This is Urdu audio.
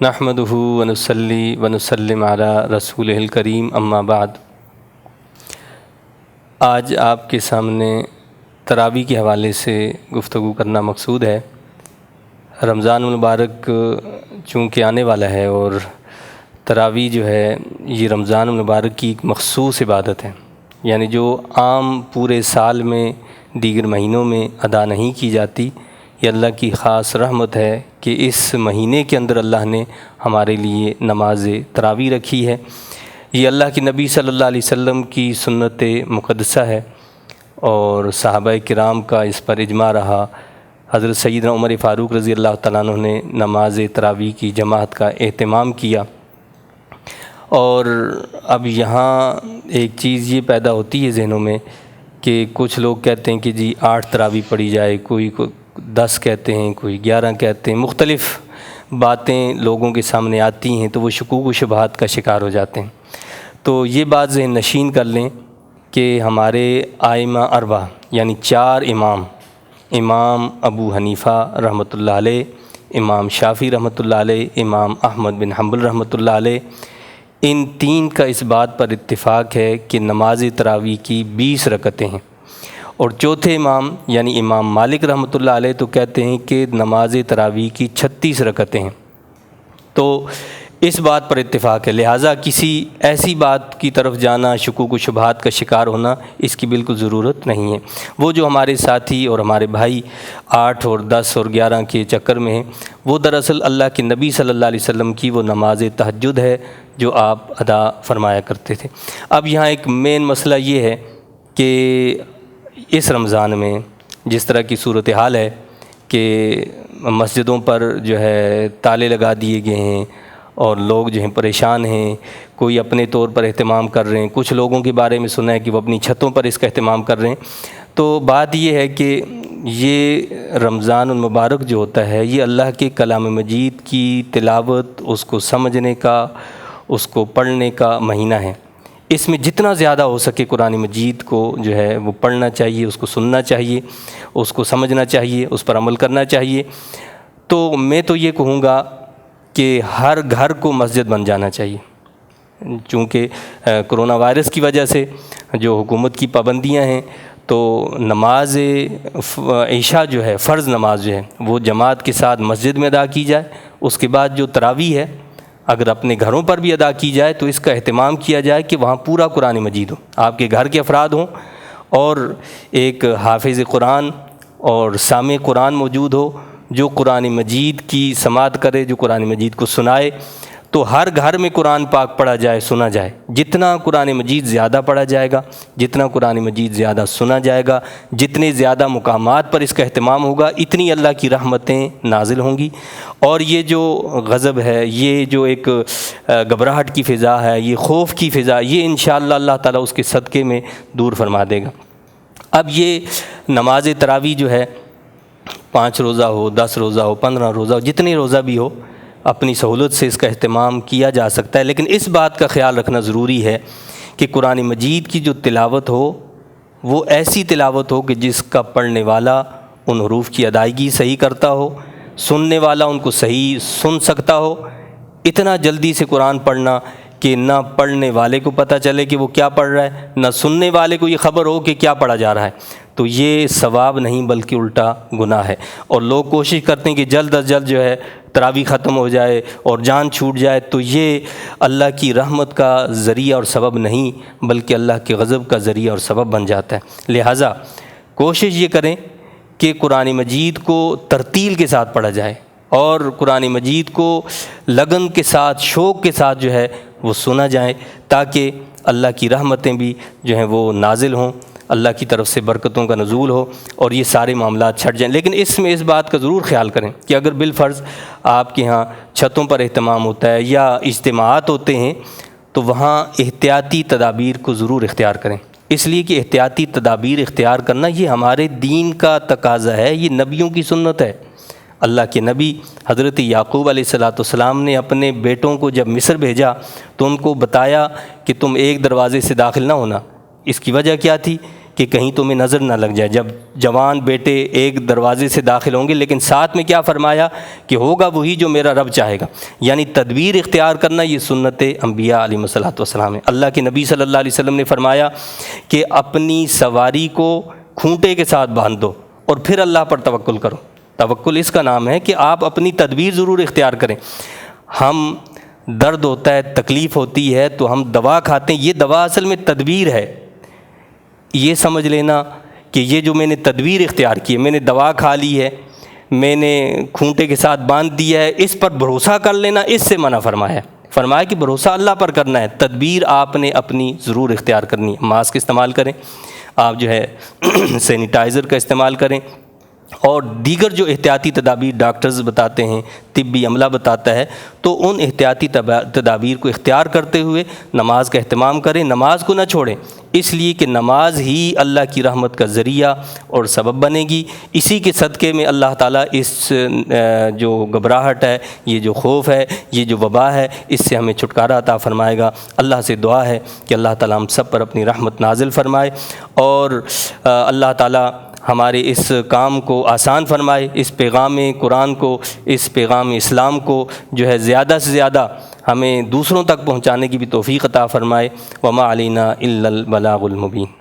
نحمدہ ونصلی ونسلم علی رسولہ الکریم اما بعد۔ آج آپ کے سامنے تراویح کے حوالے سے گفتگو کرنا مقصود ہے۔ رمضان المبارک چونکہ آنے والا ہے اور تراویح جو ہے یہ رمضان المبارک کی ایک مخصوص عبادت ہے، یعنی جو عام پورے سال میں دیگر مہینوں میں ادا نہیں کی جاتی۔ یہ اللہ کی خاص رحمت ہے کہ اس مہینے کے اندر اللہ نے ہمارے لیے نماز تراویح رکھی ہے۔ یہ اللہ کے نبی صلی اللہ علیہ وسلم کی سنت مقدسہ ہے اور صحابہ کرام کا اس پر اجماع رہا۔ حضرت سیدنا عمر فاروق رضی اللہ تعالیٰ عنہ نے نماز تراویح کی جماعت کا اہتمام کیا۔ اور اب یہاں ایک چیز یہ پیدا ہوتی ہے ذہنوں میں کہ کچھ لوگ کہتے ہیں کہ جی 8 تراویح پڑھی جائے، کوئی 10 کہتے ہیں، کوئی 11 کہتے ہیں، مختلف باتیں لوگوں کے سامنے آتی ہیں تو وہ شکوک و شبہات کا شکار ہو جاتے ہیں۔ تو یہ بات ذہن نشین کر لیں کہ ہمارے ائمہ اربعہ یعنی 4 امام ابو حنیفہ رحمۃ اللہ علیہ، امام شافعی رحمۃ اللہ علیہ، امام احمد بن حنبل رحمۃ اللہ علیہ، ان 3 کا اس بات پر اتفاق ہے کہ نماز تراویح کی 20 رکعتیں ہیں۔ اور چوتھے امام یعنی امام مالک رحمۃ اللہ علیہ تو کہتے ہیں کہ نماز تراویح کی 36 رکعتیں ہیں۔ تو اس بات پر اتفاق ہے، لہٰذا کسی ایسی بات کی طرف جانا، شکوک و شبہات کا شکار ہونا، اس کی بالکل ضرورت نہیں ہے۔ وہ جو ہمارے ساتھی اور ہمارے بھائی 8 اور 10 اور 11 کے چکر میں ہیں، وہ دراصل اللہ کے نبی صلی اللہ علیہ وسلم کی وہ نماز تہجد ہے جو آپ ادا فرمایا کرتے تھے۔ اب یہاں ایک مین مسئلہ یہ ہے کہ اس رمضان میں جس طرح کی صورتحال ہے کہ مسجدوں پر جو ہے تالے لگا دیے گئے ہیں اور لوگ جو ہیں پریشان ہیں، کوئی اپنے طور پر اہتمام کر رہے ہیں، کچھ لوگوں کے بارے میں سنا ہے کہ وہ اپنی چھتوں پر اس کا اہتمام کر رہے ہیں۔ تو بات یہ ہے کہ یہ رمضان المبارک جو ہوتا ہے یہ اللہ کے کلام مجید کی تلاوت، اس کو سمجھنے کا، اس کو پڑھنے کا مہینہ ہے۔ اس میں جتنا زیادہ ہو سکے قرآن مجید کو جو ہے وہ پڑھنا چاہیے، اس کو سننا چاہیے، اس کو سمجھنا چاہیے، اس پر عمل کرنا چاہیے۔ تو میں تو یہ کہوں گا کہ ہر گھر کو مسجد بن جانا چاہیے، چونکہ کرونا وائرس کی وجہ سے جو حکومت کی پابندیاں ہیں تو نماز عشاء جو ہے، فرض نماز جو ہے وہ جماعت کے ساتھ مسجد میں ادا کی جائے۔ اس کے بعد جو تراویح ہے اگر اپنے گھروں پر بھی ادا کی جائے تو اس کا اہتمام کیا جائے کہ وہاں پورا قرآن مجید ہو، آپ کے گھر کے افراد ہوں اور ایک حافظ قرآن اور سامع قرآن موجود ہو جو قرآن مجید کی سماعت کرے، جو قرآن مجید کو سنائے۔ تو ہر گھر میں قرآن پاک پڑھا جائے، سنا جائے۔ جتنا قرآن مجید زیادہ پڑھا جائے گا، جتنا قرآن مجید زیادہ سنا جائے گا، جتنے زیادہ مقامات پر اس کا اہتمام ہوگا، اتنی اللہ کی رحمتیں نازل ہوں گی۔ اور یہ جو غضب ہے، یہ جو ایک گھبراہٹ کی فضا ہے، یہ خوف کی فضا، یہ انشاءاللہ اللہ تعالیٰ اس کے صدقے میں دور فرما دے گا۔ اب یہ نماز تراویح جو ہے 5 روزہ ہو، 10 روزہ ہو، 15 روزہ ہو، جتنے روزہ بھی ہو، اپنی سہولت سے اس کا اہتمام کیا جا سکتا ہے، لیکن اس بات کا خیال رکھنا ضروری ہے کہ قرآن مجید کی جو تلاوت ہو وہ ایسی تلاوت ہو کہ جس کا پڑھنے والا ان حروف کی ادائیگی صحیح کرتا ہو، سننے والا ان کو صحیح سن سکتا ہو۔ اتنا جلدی سے قرآن پڑھنا کہ نہ پڑھنے والے کو پتہ چلے کہ وہ کیا پڑھ رہا ہے، نہ سننے والے کو یہ خبر ہو کہ کیا پڑھا جا رہا ہے، تو یہ ثواب نہیں بلکہ الٹا گناہ ہے۔ اور لوگ کوشش کرتے ہیں کہ جلد از جلد جو ہے تراویح ختم ہو جائے اور جان چھوٹ جائے، تو یہ اللہ کی رحمت کا ذریعہ اور سبب نہیں بلکہ اللہ کے غضب کا ذریعہ اور سبب بن جاتا ہے۔ لہٰذا کوشش یہ کریں کہ قرآن مجید کو ترتیل کے ساتھ پڑھا جائے اور قرآن مجید کو لگن کے ساتھ، شوق کے ساتھ جو ہے وہ سنا جائے، تاکہ اللہ کی رحمتیں بھی جو ہیں وہ نازل ہوں، اللہ کی طرف سے برکتوں کا نزول ہو اور یہ سارے معاملات چھٹ جائیں۔ لیکن اس میں اس بات کا ضرور خیال کریں کہ اگر بالفرض آپ کے ہاں چھتوں پر اہتمام ہوتا ہے یا اجتماعات ہوتے ہیں تو وہاں احتیاطی تدابیر کو ضرور اختیار کریں، اس لیے کہ احتیاطی تدابیر اختیار کرنا یہ ہمارے دین کا تقاضا ہے، یہ نبیوں کی سنت ہے۔ اللہ کے نبی حضرت یعقوب علیہ السلام نے اپنے بیٹوں کو جب مصر بھیجا تو ان کو بتایا کہ تم ایک دروازے سے داخل نہ ہونا۔ اس کی وجہ کیا تھی کہ کہیں تمہیں نظر نہ لگ جائے جب جوان بیٹے ایک دروازے سے داخل ہوں گے، لیکن ساتھ میں کیا فرمایا کہ ہوگا وہی جو میرا رب چاہے گا، یعنی تدبیر اختیار کرنا یہ سنت انبیاء علیہ الصلوۃ والسلام ہے۔ اللہ کے نبی صلی اللہ علیہ وسلم نے فرمایا کہ اپنی سواری کو کھونٹے کے ساتھ باندھ دو اور پھر اللہ پر توکل کرو۔ توکل اس کا نام ہے کہ آپ اپنی تدبیر ضرور اختیار کریں۔ ہم درد ہوتا ہے، تکلیف ہوتی ہے تو ہم دوا کھاتے ہیں، یہ دوا اصل میں تدبیر ہے۔ یہ سمجھ لینا کہ یہ جو میں نے تدبیر اختیار کی ہے، میں نے دوا کھا لی ہے، میں نے کھونٹے کے ساتھ باندھ دیا ہے، اس پر بھروسہ کر لینا، اس سے منع فرمایا ہے۔ فرمایا کہ بھروسہ اللہ پر کرنا ہے، تدبیر آپ نے اپنی ضرور اختیار کرنی ہے۔ ماسک استعمال کریں، آپ جو ہے سینیٹائزر کا استعمال کریں، اور دیگر جو احتیاطی تدابیر ڈاکٹرز بتاتے ہیں، طبی عملہ بتاتا ہے، تو ان احتیاطی تدابیر کو اختیار کرتے ہوئے نماز کا اہتمام کریں، نماز کو نہ چھوڑیں، اس لیے کہ نماز ہی اللہ کی رحمت کا ذریعہ اور سبب بنے گی۔ اسی کے صدقے میں اللہ تعالیٰ اس جو گھبراہٹ ہے، یہ جو خوف ہے، یہ جو وبا ہے، اس سے ہمیں چھٹکارا عطا فرمائے گا۔ اللہ سے دعا ہے کہ اللہ تعالیٰ ہم سب پر اپنی رحمت نازل فرمائے، اور اللہ تعالیٰ ہمارے اس کام کو آسان فرمائے، اس پیغام قرآن کو، اس پیغام اسلام کو جو ہے زیادہ سے زیادہ ہمیں دوسروں تک پہنچانے کی بھی توفیق عطا فرمائے۔ وما علینا الا البلاغ المبین۔